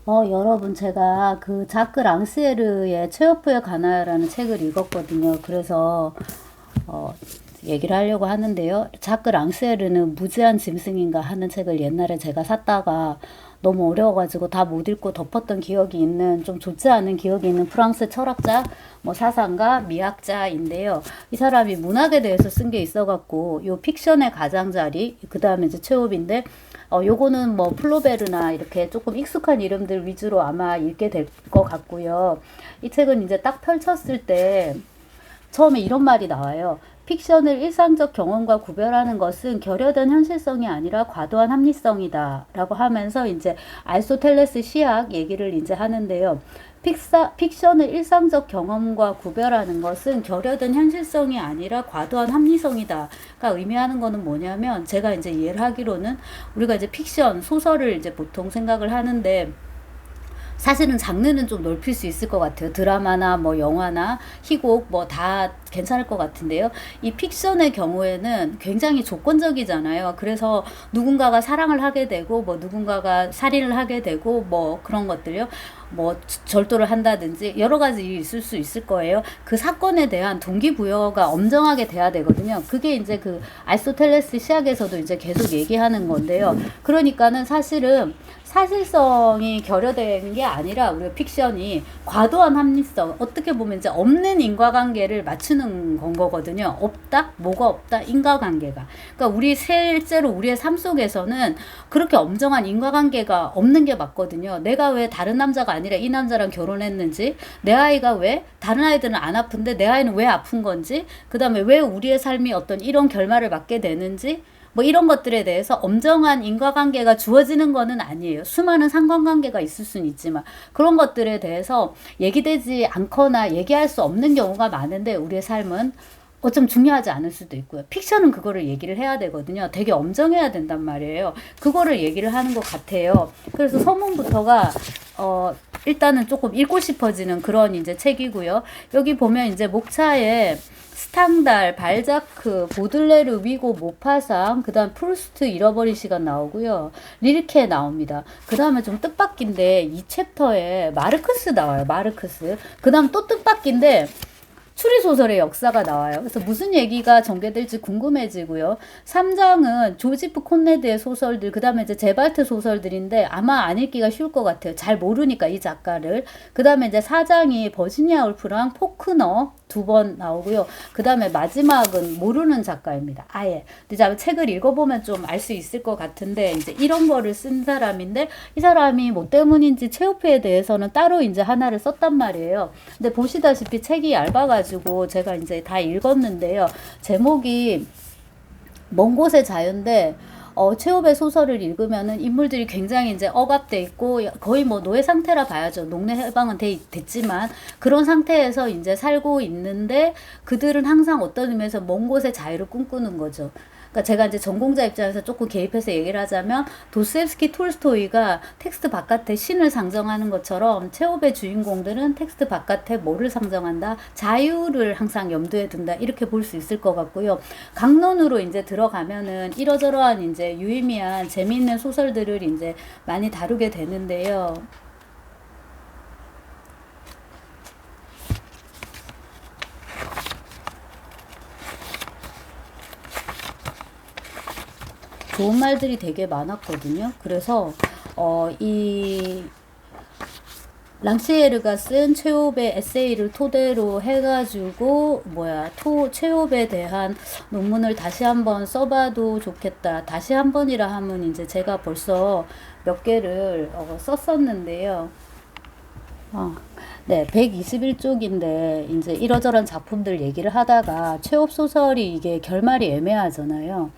여러분, 제가 그 자크 랑시에르의 체오프에 관하여라는 책을 읽었거든요. 그래서, 어, 얘기를 하려고 하는데요. 자크 랑시에르는 무제한 짐승인가 하는 책을 옛날에 제가 샀다가 너무 어려워가지고 다 못 읽고 덮었던 기억이 있는, 좀 좋지 않은 기억이 있는 프랑스 철학자, 뭐 사상가, 미학자인데요. 이 사람이 문학에 대해서 쓴 게 있어갖고, 요 픽션의 가장자리, 그 다음에 이제 체오프인데, 요거는 뭐 플로베르나 이렇게 조금 익숙한 이름들 위주로 아마 읽게 될 것 같고요. 이 책은 이제 딱 펼쳤을 때 처음에 이런 말이 나와요. 픽션을 일상적 경험과 구별하는 것은 결여된 현실성이 아니라 과도한 합리성이다. 라고 하면서 이제 아리스토텔레스 시학 얘기를 이제 하는데요. 픽션을 일상적 경험과 구별하는 것은 결여된 현실성이 아니라 과도한 합리성이다. 그러니까 의미하는 거는 뭐냐면 제가 이제 이해를 하기로는 우리가 이제 픽션, 소설을 이제 보통 생각을 하는데 사실은 장르는 좀 넓힐 수 있을 것 같아요. 드라마나 뭐 영화나 희곡 뭐 다 괜찮을 것 같은데요. 이 픽션의 경우에는 굉장히 조건적이잖아요. 그래서 누군가가 사랑을 하게 되고 뭐 누군가가 살인을 하게 되고 뭐 그런 것들요. 뭐 절도를 한다든지 여러 가지 일이 있을 수 있을 거예요. 그 사건에 대한 동기부여가 엄정하게 돼야 되거든요. 그게 이제 그 아리스토텔레스 시학에서도 이제 계속 얘기하는 건데요. 그러니까는 사실은 사실성이 결여된 게 아니라 우리가 픽션이 과도한 합리성, 어떻게 보면 이제 없는 인과관계를 맞추는 건 거거든요. 없다? 뭐가 없다? 인과관계가. 그러니까 우리 실제로 우리의 삶 속에서는 그렇게 엄정한 인과관계가 없는 게 맞거든요. 내가 왜 다른 남자가 아니라 이 남자랑 결혼했는지, 내 아이가 왜 다른 아이들은 안 아픈데 내 아이는 왜 아픈 건지, 그 다음에 왜 우리의 삶이 어떤 이런 결말을 맞게 되는지, 뭐 이런 것들에 대해서 엄정한 인과관계가 주어지는 거는 아니에요. 수많은 상관관계가 있을 수는 있지만 그런 것들에 대해서 얘기되지 않거나 얘기할 수 없는 경우가 많은데 우리의 삶은 어쩜 중요하지 않을 수도 있고요. 픽션은 그거를 얘기를 해야 되거든요. 되게 엄정해야 된단 말이에요. 그거를 얘기를 하는 것 같아요. 그래서 서문부터가 일단은 조금 읽고 싶어지는 그런 이제 책이고요. 여기 보면 이제 목차에 스탕달, 발자크, 보들레르, 위고, 모파상, 그 다음 프루스트 잃어버린 시간 나오고요. 릴케 나옵니다. 그 다음에 좀 뜻밖인데 이 챕터에 마르크스 나와요. 마르크스. 그 다음 또 뜻밖인데 추리소설의 역사가 나와요. 그래서 무슨 얘기가 전개될지 궁금해지고요. 3장은 조지프 콘레드의 소설들, 그 다음에 이제 제발트 소설들인데 아마 안 읽기가 쉬울 것 같아요. 잘 모르니까 이 작가를. 그 다음에 이제 4장이 버지니아 울프랑 포크너 두 번 나오고요. 그 다음에 마지막은 모르는 작가입니다. 아예. 근데 책을 읽어보면 좀 알 수 있을 것 같은데 이제 이런 거를 쓴 사람인데 이 사람이 뭐 때문인지 체오프에 대해서는 따로 이제 하나를 썼단 말이에요. 근데 보시다시피 책이 얇아가지고 제가 이제 다 읽었는데요. 제목이 먼 곳의 자유인데 체홉의 소설을 읽으면은 인물들이 굉장히 이제 억압돼 있고 거의 뭐 노예 상태라 봐야죠. 농내 해방은 됐지만 그런 상태에서 이제 살고 있는데 그들은 항상 어떤 의미에서 먼 곳의 자유를 꿈꾸는 거죠. 그러니까 제가 이제 전공자 입장에서 조금 개입해서 얘기를 하자면 도스토옙스키 톨스토이가 텍스트 바깥에 신을 상정하는 것처럼 체홉의 주인공들은 텍스트 바깥에 뭐를 상정한다? 자유를 항상 염두에 둔다. 이렇게 볼 수 있을 것 같고요. 강론으로 이제 들어가면은 이러저러한 이제 유의미한 재미있는 소설들을 이제 많이 다루게 되는데요. 좋은 말들이 되게 많았거든요. 그래서 이 랑시에르가 쓴 체홉의 에세이를 토대로 해가지고 체홉에 대한 논문을 다시 한번 써봐도 좋겠다. 다시 한번이라 하면 이제 제가 벌써 몇 개를 썼었는데요. 네, 121쪽인데 이제 이러저런 작품들 얘기를 하다가 체홉 소설이 이게 결말이 애매하잖아요.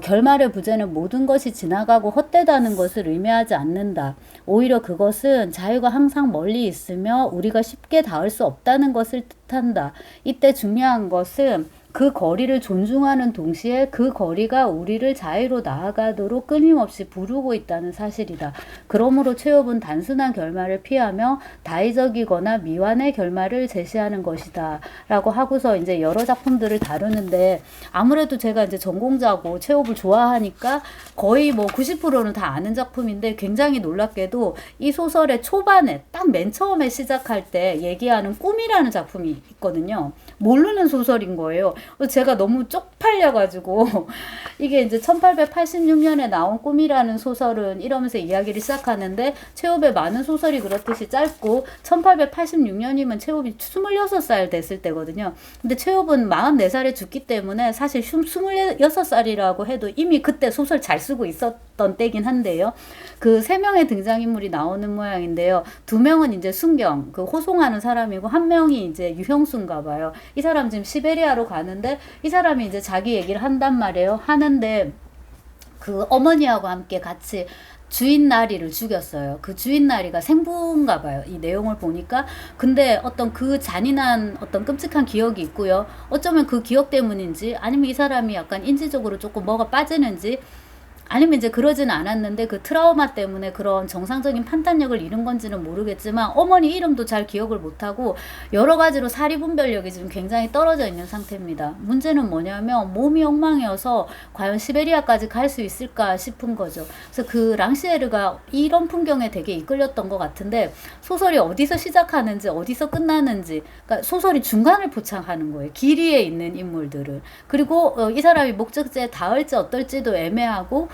결말의 부재는 모든 것이 지나가고 헛되다는 것을 의미하지 않는다. 오히려 그것은 자유가 항상 멀리 있으며 우리가 쉽게 닿을 수 없다는 것을 뜻한다. 이때 중요한 것은 그 거리를 존중하는 동시에 그 거리가 우리를 자유로 나아가도록 끊임없이 부르고 있다는 사실이다. 그러므로 체업은 단순한 결말을 피하며 다의적이거나 미완의 결말을 제시하는 것이다. 라고 하고서 이제 여러 작품들을 다루는데, 아무래도 제가 이제 전공자고 체업을 좋아하니까 거의 뭐 90%는 다 아는 작품인데, 굉장히 놀랍게도 이 소설의 초반에 딱 맨 처음에 시작할 때 얘기하는 꿈이라는 작품이 있거든요. 모르는 소설인 거예요. 제가 너무 쪽팔려가지고 이게 이제 1886년에 나온 꿈이라는 소설은 이러면서 이야기를 시작하는데, 체홉의 많은 소설이 그렇듯이 짧고 1886년이면 체홉이 26살 됐을 때거든요. 근데 체홉은 44살에 죽기 때문에 사실 26살이라고 해도 이미 그때 소설 잘 쓰고 있었던 때긴 한데요. 그 세 명의 등장인물이 나오는 모양인데요. 두 명은 이제 순경, 그 호송하는 사람이고, 한 명이 이제 유형수인가 봐요. 이 사람 지금 시베리아로 가는데, 이 사람이 이제 자기 얘기를 한단 말이에요. 하는데 그 어머니하고 함께 같이 주인 나리를 죽였어요. 그 주인 나리가 생부인가 봐요. 이 내용을 보니까. 근데 어떤 그 잔인한 어떤 끔찍한 기억이 있고요. 어쩌면 그 기억 때문인지, 아니면 이 사람이 약간 인지적으로 조금 뭐가 빠지는지, 아니면 이제 그러진 않았는데 그 트라우마 때문에 그런 정상적인 판단력을 잃은 건지는 모르겠지만, 어머니 이름도 잘 기억을 못하고 여러 가지로 사리분별력이 지금 굉장히 떨어져 있는 상태입니다. 문제는 뭐냐면 몸이 엉망이어서 과연 시베리아까지 갈 수 있을까 싶은 거죠. 그래서 그 랑시에르가 이런 풍경에 되게 이끌렸던 것 같은데, 소설이 어디서 시작하는지 어디서 끝나는지, 그러니까 소설이 중간을 포착하는 거예요. 길 위에 있는 인물들을. 그리고 이 사람이 목적지에 닿을지 어떨지도 애매하고,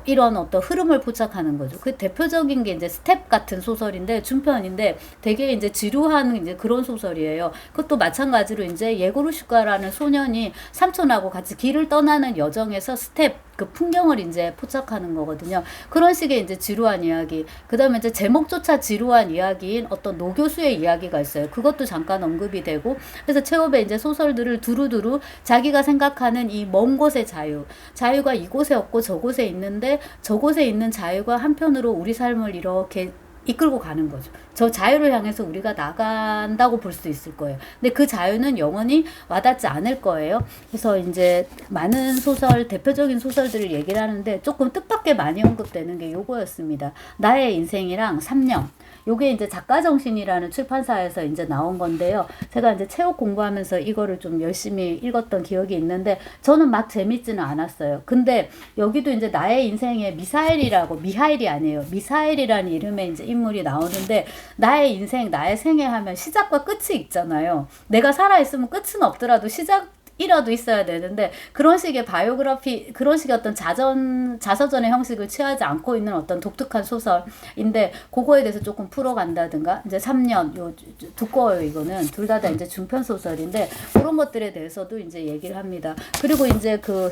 이런 어떤 흐름을 포착하는 거죠. 그 대표적인 게 이제 스텝 같은 소설인데, 중편인데 되게 이제 지루한 이제 그런 소설이에요. 그것도 마찬가지로 이제 예고르슈카라는 소년이 삼촌하고 같이 길을 떠나는 여정에서 스텝, 그 풍경을 이제 포착하는 거거든요. 그런 식의 이제 지루한 이야기. 그 다음에 이제 제목조차 지루한 이야기인 어떤 노교수의 이야기가 있어요. 그것도 잠깐 언급이 되고, 그래서 체홉의 이제 소설들을 두루두루 자기가 생각하는 이 먼 곳의 자유, 자유가 이곳에 없고 저곳에 있는데, 저곳에 있는 자유가 한편으로 우리 삶을 이렇게 이끌고 가는 거죠. 저 자유를 향해서 우리가 나간다고 볼 수 있을 거예요. 근데 그 자유는 영원히 와닿지 않을 거예요. 그래서 이제 많은 소설, 대표적인 소설들을 얘기를 하는데, 조금 뜻밖의 많이 언급되는 게 요거였습니다. 나의 인생이랑 3년. 요게 이제 작가정신이라는 출판사에서 이제 나온 건데요. 제가 이제 체육 공부하면서 이거를 좀 열심히 읽었던 기억이 있는데, 저는 막 재밌지는 않았어요. 근데 여기도 이제 나의 인생에 미하일이 아니에요. 미사일이라는 이름의 이제 인물이 나오는데, 나의 인생, 나의 생애 하면 시작과 끝이 있잖아요. 내가 살아있으면 끝은 없더라도 시작이라도 있어야 되는데, 그런 식의 바이오그래피, 그런 식의 어떤 자서전의 형식을 취하지 않고 있는 어떤 독특한 소설인데, 그거에 대해서 조금 풀어간다든가, 이제 3년, 두꺼워요, 이거는. 둘 다 이제 중편 소설인데, 그런 것들에 대해서도 이제 얘기를 합니다. 그리고 이제 그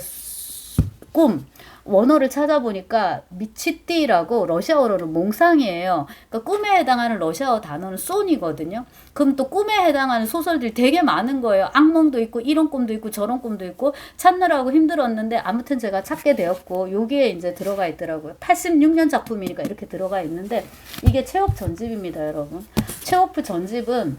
꿈, 원어를 찾아보니까 미치띠라고 러시아어로는 몽상이에요. 그러니까 꿈에 해당하는 러시아어 단어는 쏜이거든요. 그럼 또 꿈에 해당하는 소설들이 되게 많은 거예요. 악몽도 있고 이런 꿈도 있고 저런 꿈도 있고, 찾느라고 힘들었는데 아무튼 제가 찾게 되었고, 여기에 이제 들어가 있더라고요. 86년 작품이니까 이렇게 들어가 있는데, 이게 체홉 전집입니다, 여러분. 체호프 전집은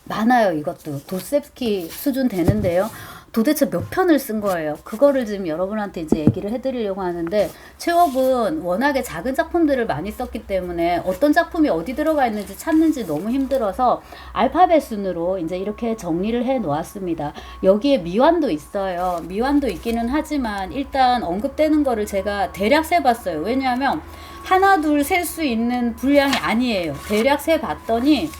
많아요. 이것도 도스토옙스키 수준 되는데요. 도대체 몇 편을 쓴 거예요. 그거를 지금 여러분한테 이제 얘기를 해드리려고 하는데, 체홉은 워낙에 작은 작품들을 많이 썼기 때문에 어떤 작품이 어디 들어가 있는지 찾는지 너무 힘들어서 알파벳 순으로 이제 이렇게 정리를 해 놓았습니다. 여기에 미완도 있어요. 미완도 있기는 하지만 일단 언급되는 거를 제가 대략 세봤어요. 왜냐하면 하나 둘 셀 수 있는 분량이 아니에요. 대략 세봤더니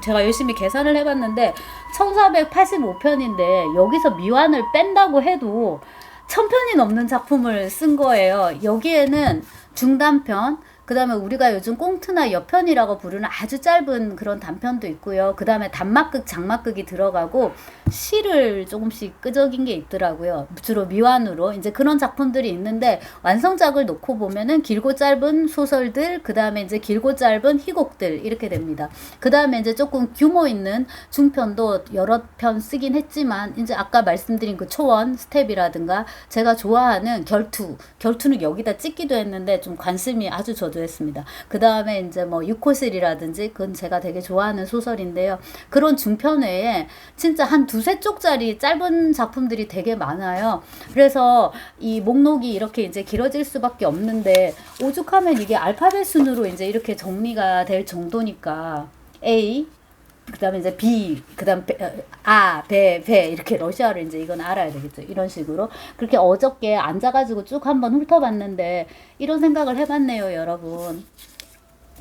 제가 열심히 계산을 해봤는데 1485편인데 여기서 미완을 뺀다고 해도 1000편이 넘는 작품을 쓴 거예요. 여기에는 중단편, 그 다음에 우리가 요즘 꽁트나 여편이라고 부르는 아주 짧은 그런 단편도 있고요. 그 다음에 단막극, 장막극이 들어가고 시를 조금씩 끄적인 게 있더라고요. 주로 미완으로 이제 그런 작품들이 있는데, 완성작을 놓고 보면은 길고 짧은 소설들, 그 다음에 이제 길고 짧은 희곡들 이렇게 됩니다. 그 다음에 이제 조금 규모 있는 중편도 여러 편 쓰긴 했지만, 이제 아까 말씀드린 그 초원, 스텝이라든가 제가 좋아하는 결투는 여기다 찍기도 했는데 좀 관심이 아주 저도 저조했습니다. 그 다음에 이제 뭐 유코실이라든지 그건 제가 되게 좋아하는 소설인데요. 그런 중편 외에 진짜 한 두세 쪽짜리 짧은 작품들이 되게 많아요. 그래서 이 목록이 이렇게 이제 길어질 수밖에 없는데 오죽하면 이게 알파벳 순으로 이제 이렇게 정리가 될 정도니까 A, 그 다음에 이제 B, 그 다음 배 이렇게 러시아를 이제 이건 알아야 되겠죠. 이런 식으로. 그렇게 어저께 앉아가지고 쭉 한번 훑어봤는데 이런 생각을 해봤네요, 여러분.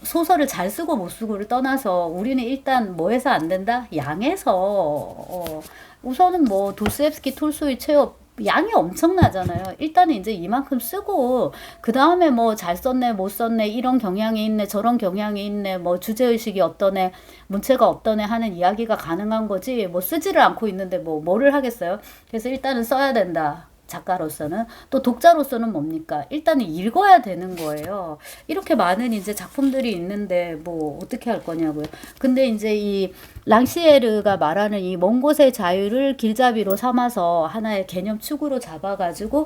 소설을 잘 쓰고 못 쓰고를 떠나서 우리는 일단 뭐 해서 안 된다? 양에서. 우선은 뭐 도스옙스키, 톨스토이, 체홉 양이 엄청나잖아요. 일단은 이제 이만큼 쓰고 그 다음에 뭐 잘 썼네 못 썼네 이런 경향이 있네 저런 경향이 있네 뭐 주제의식이 어떠네 문체가 어떠네 하는 이야기가 가능한 거지 뭐 쓰지를 않고 있는데 뭐 뭐를 하겠어요. 그래서 일단은 써야 된다. 작가로서는 또 독자로서는 뭡니까? 일단은 읽어야 되는 거예요. 이렇게 많은 이제 작품들이 있는데 뭐 어떻게 할 거냐고요. 근데 이제 이 랑시에르가 말하는 이 먼 곳의 자유를 길잡이로 삼아서 하나의 개념 축으로 잡아가지고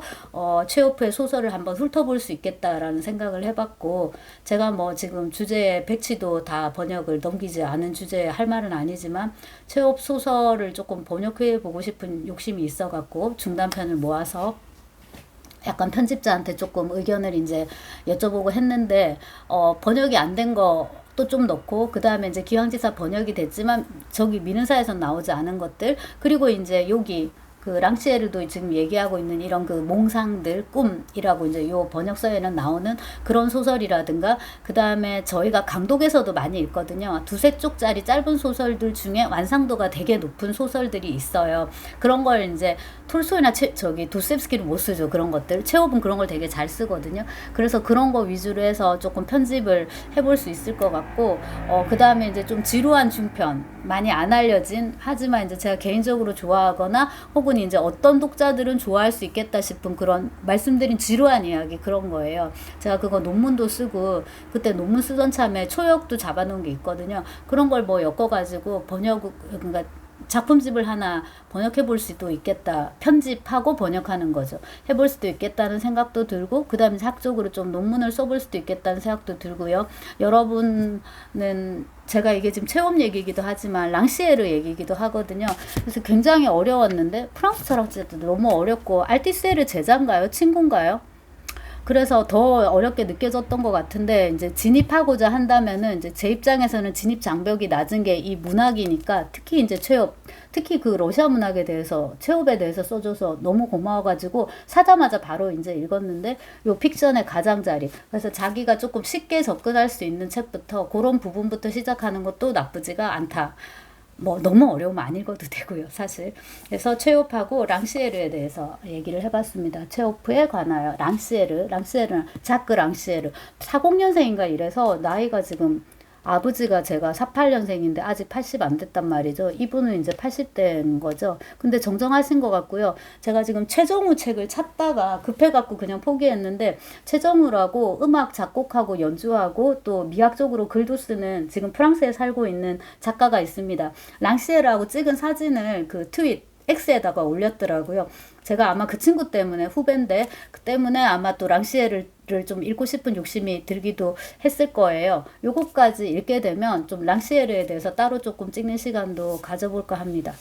체호프의 소설을 한번 훑어볼 수 있겠다라는 생각을 해봤고 제가 뭐 지금 주제에 백치도 다 번역을 넘기지 않은 주제에 할 말은 아니지만 체호프 소설을 조금 번역해 보고 싶은 욕심이 있어갖고 중단편을 모아서 약간 편집자한테 조금 의견을 이제 여쭤보고 했는데 번역이 안 된 거 또 좀 넣고 그 다음에 이제 기왕지사 번역이 됐지만 저기 미는사에선 나오지 않은 것들 그리고 이제 여기 그 랑시에르도 지금 얘기하고 있는 이런 그 몽상들 꿈이라고 이제 요 번역서에는 나오는 그런 소설이라든가 그 다음에 저희가 강독에서도 많이 읽거든요. 두세 쪽짜리 짧은 소설들 중에 완성도가 되게 높은 소설들이 있어요. 그런 걸 이제 톨스토이나 저기 도스옙스키는 못 쓰죠. 그런 것들. 체홉은 그런 걸 되게 잘 쓰거든요. 그래서 그런 거 위주로 해서 조금 편집을 해볼 수 있을 것 같고 그 다음에 이제 좀 지루한 중편 많이 안 알려진 하지만 이제 제가 개인적으로 좋아하거나 혹은 이제 어떤 독자들은 좋아할 수 있겠다 싶은 그런 말씀드린 지루한 이야기 그런 거예요. 제가 그거 논문도 쓰고 그때 논문 쓰던 참에 초역도 잡아놓은 게 있거든요. 그런 걸 뭐 엮어가지고 그러니까 작품집을 하나 번역해 볼 수도 있겠다. 편집하고 번역하는 거죠. 해볼 수도 있겠다는 생각도 들고 그 다음에 학적으로 좀 논문을 써볼 수도 있겠다는 생각도 들고요. 여러분은 제가 이게 지금 체험 얘기이기도 하지만 랑시에르 얘기이기도 하거든요. 그래서 굉장히 어려웠는데 프랑스 철학자도 너무 어렵고 알티세르 제자인가요? 친구인가요? 그래서 더 어렵게 느껴졌던 것 같은데 이제 진입하고자 한다면은 이제 제 입장에서는 진입 장벽이 낮은 게 이 문학이니까 특히 이제 체홉 특히 그 러시아 문학에 대해서 체홉에 대해서 써줘서 너무 고마워가지고 사자마자 바로 이제 읽었는데 요 픽션의 가장자리 그래서 자기가 조금 쉽게 접근할 수 있는 책부터 그런 부분부터 시작하는 것도 나쁘지가 않다. 뭐 너무 어려우면 안 읽어도 되고요 사실. 그래서 체호프하고 랑시에르에 대해서 얘기를 해봤습니다. 체호프에 관하여 랑시에르는 자크 랑시에르 40년생인가 이래서 나이가 지금 아버지가 제가 48년생인데 아직 80 안 됐단 말이죠. 이분은 이제 80대인 거죠. 근데 정정하신 것 같고요. 제가 지금 최정우 책을 찾다가 급해갖고 그냥 포기했는데 최정우라고 음악 작곡하고 연주하고 또 미학적으로 글도 쓰는 지금 프랑스에 살고 있는 작가가 있습니다. 랑시에르하고 찍은 사진을 그 트윗 X에다가 올렸더라고요. 제가 아마 그 친구 때문에 후배인데 그 때문에 아마 또 랑시에르를 좀 읽고 싶은 욕심이 들기도 했을 거예요. 요거까지 읽게 되면 좀 랑시에르에 대해서 따로 조금 찍는 시간도 가져볼까 합니다.